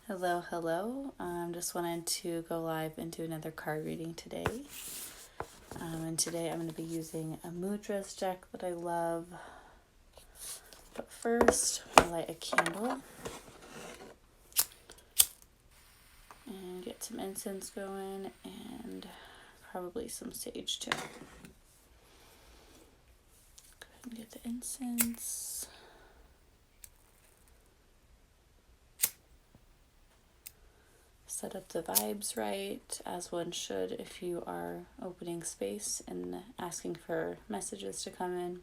Hello, hello. Just wanted to go live and do another card reading today. And today I'm going to be using a Mudras deck that I love. But first, I'll light a candle and get some incense going and probably some sage too. Go ahead and get the incense. Set up the vibes right, as one should if you are opening space and asking for messages to come in.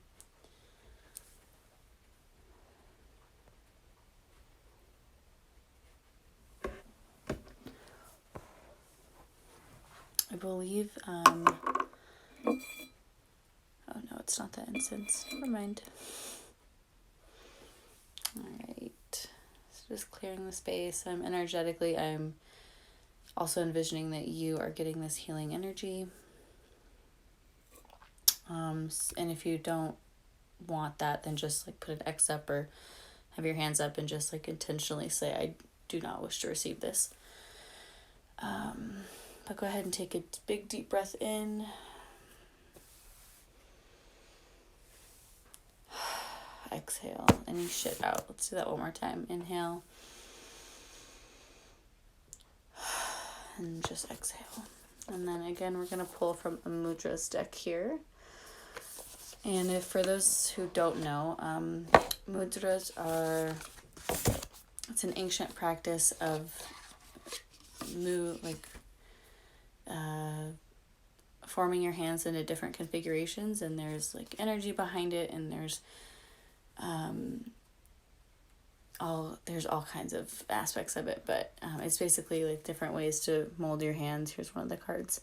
I believe, oh no, it's not the incense. Never mind. Alright, so just clearing the space. Energetically, I'm also envisioning that you are getting this healing energy. And if you don't want that, then just like put an X up or have your hands up and just like intentionally say, I do not wish to receive this. But go ahead and take a big deep breath in. Exhale any shit out. Let's do that one more time. Inhale. And just exhale. And then again, we're going to pull from a Mudras deck here. And if for those who don't know, Mudras it's an ancient practice of forming your hands into different configurations, and there's like energy behind it, and there's all kinds of aspects of it, but it's basically like different ways to mold your hands. Here's one of the cards.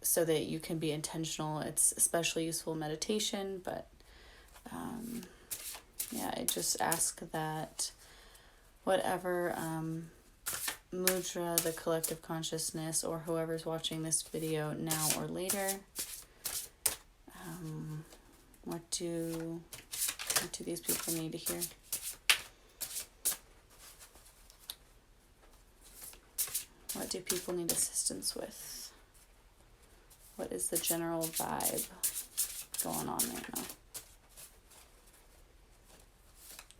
So that you can be intentional. It's especially useful in meditation, but I just ask that whatever mudra the collective consciousness or whoever's watching this video now or later, what do these people need to hear? What do people need assistance with? What is the general vibe going on right now?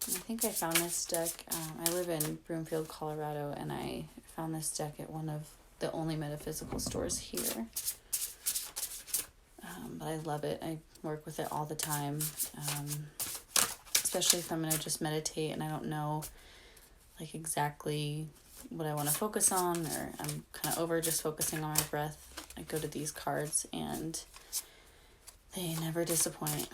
I think I found this deck. I live in Broomfield, Colorado, and I found this deck at one of the only metaphysical stores here. But I love it. I work with it all the time, especially if I'm going to just meditate and I don't know like exactly what I want to focus on, or I'm kind of over just focusing on my breath. I go to these cards and they never disappoint.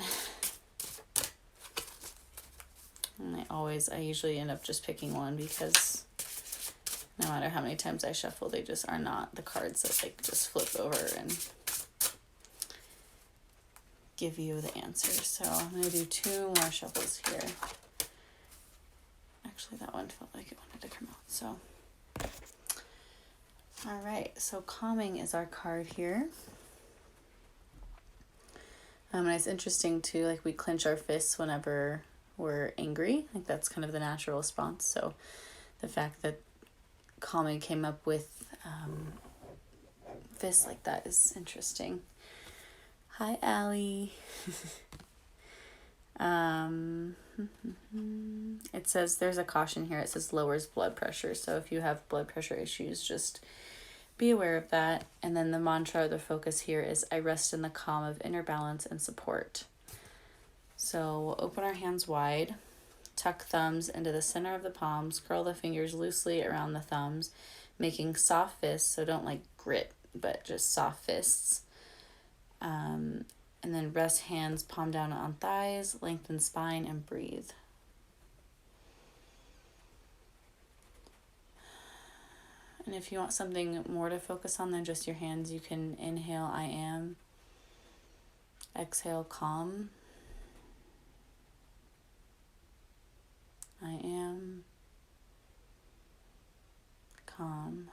And I usually end up just picking one because no matter how many times I shuffle, they just are not the cards that like just flip over and give you the answer. So I'm going to do 2 more shuffles here. Actually, that one felt like it wanted to come out. So, all right. So calming is our card here. And it's interesting too, like we clench our fists whenever we're angry. Like that's kind of the natural response. So the fact that calming came up with fists like that is interesting. Hi, Allie. It says there's a caution here. It says lowers blood pressure. So if you have blood pressure issues, just be aware of that. And then the mantra, the focus here is I rest in the calm of inner balance and support. So we'll open our hands wide, tuck thumbs into the center of the palms, curl the fingers loosely around the thumbs, making soft fists. So don't like grit, but just soft fists. And then rest hands palm down on thighs, lengthen spine, and breathe. And if you want something more to focus on than just your hands, you can inhale, I am. Exhale, calm. I am. Calm.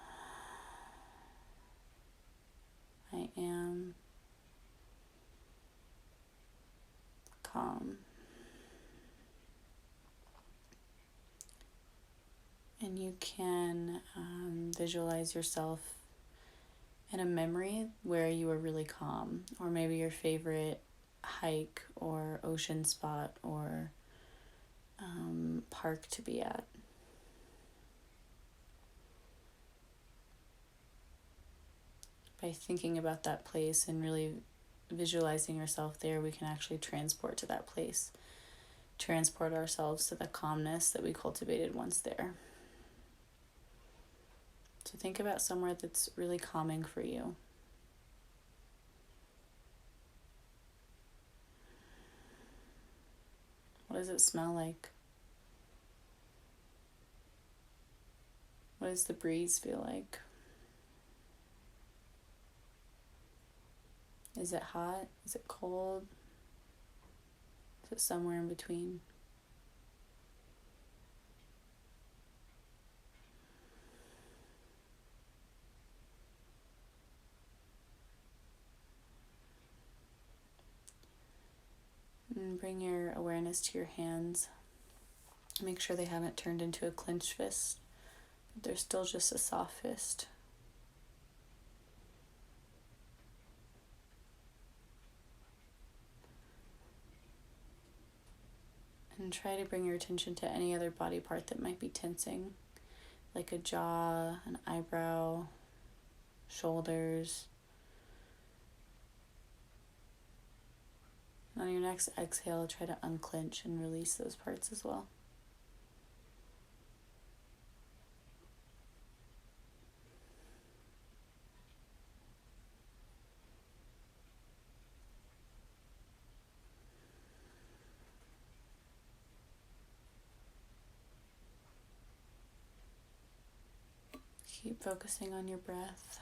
I am. Calm. And you can visualize yourself in a memory where you were really calm, or maybe your favorite hike or ocean spot or park to be at. By thinking about that place and really visualizing yourself there, we can actually transport to that place, transport ourselves to the calmness that we cultivated once there. So think about somewhere that's really calming for you. What does it smell like? What does the breeze feel like? Is it hot? Is it cold? Is it somewhere in between? And bring your awareness to your hands. Make sure they haven't turned into a clenched fist. They're still just a soft fist. And try to bring your attention to any other body part that might be tensing, like a jaw, an eyebrow, shoulders. On your next exhale, try to unclench and release those parts as well. Keep focusing on your breath.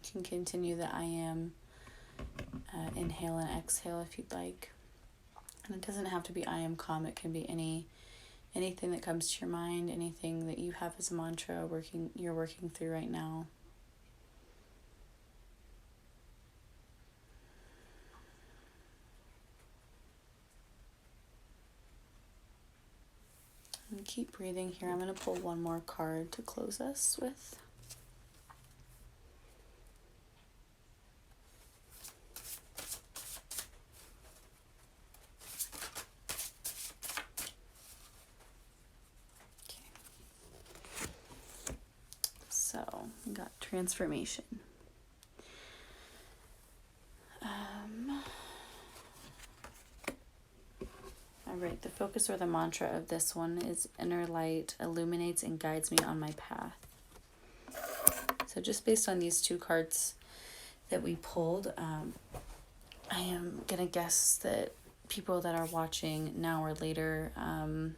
You can continue the I am inhale and exhale if you'd like. And it doesn't have to be I am calm. It can be anything that comes to your mind, anything that you have as a mantra you're working through right now. And keep breathing here. I'm going to pull one more card to close us with. So, we got transformation. Alright, the focus or the mantra of this one is inner light illuminates and guides me on my path. So just based on these two cards that we pulled, I am going to guess that people that are watching now or later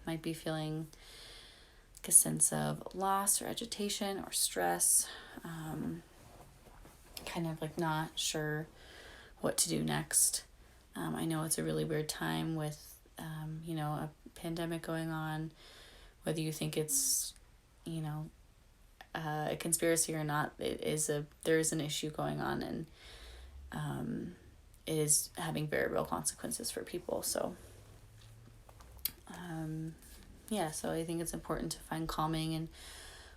might be feeling like a sense of loss or agitation or stress, kind of like not sure what to do next. I know it's a really weird time with a pandemic going on, whether you think it's, a conspiracy or not, there is an issue going on, and it is having very real consequences for people. So, so I think it's important to find calming and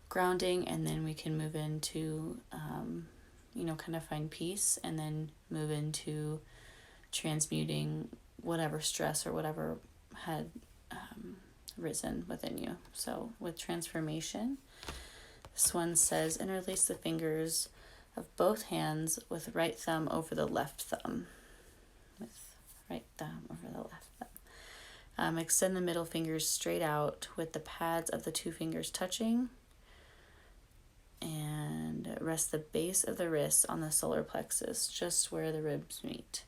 grounding, and then we can move into, kind of find peace, and then move into transmuting whatever stress or whatever had risen within you. So with transformation, this one says, interlace the fingers of both hands with right thumb over the left thumb. Extend the middle fingers straight out with the pads of the two fingers touching, and rest the base of the wrists on the solar plexus, just where the ribs meet.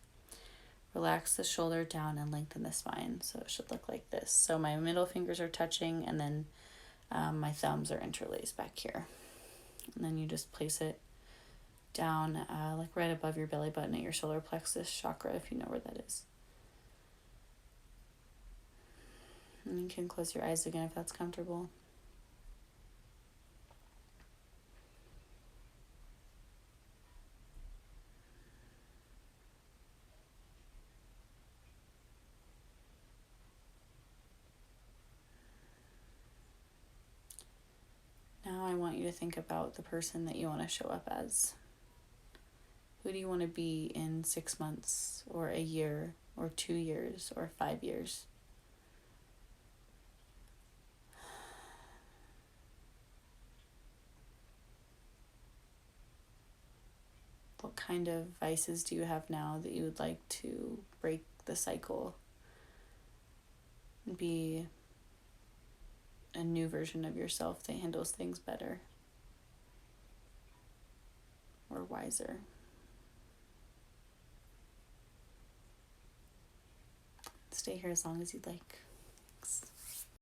Relax the shoulder down and lengthen the spine. So it should look like this. So my middle fingers are touching, and then my thumbs are interlaced back here. And then you just place it down like right above your belly button at your solar plexus chakra, if you know where that is. And you can close your eyes again if that's comfortable. I want you to think about the person that you want to show up as. Who do you want to be in 6 months, or a year, or 2 years, or 5 years? What kind of vices do you have now that you would like to break the cycle and be a new version of yourself that handles things better or wiser? Stay here as long as you'd like. Thanks.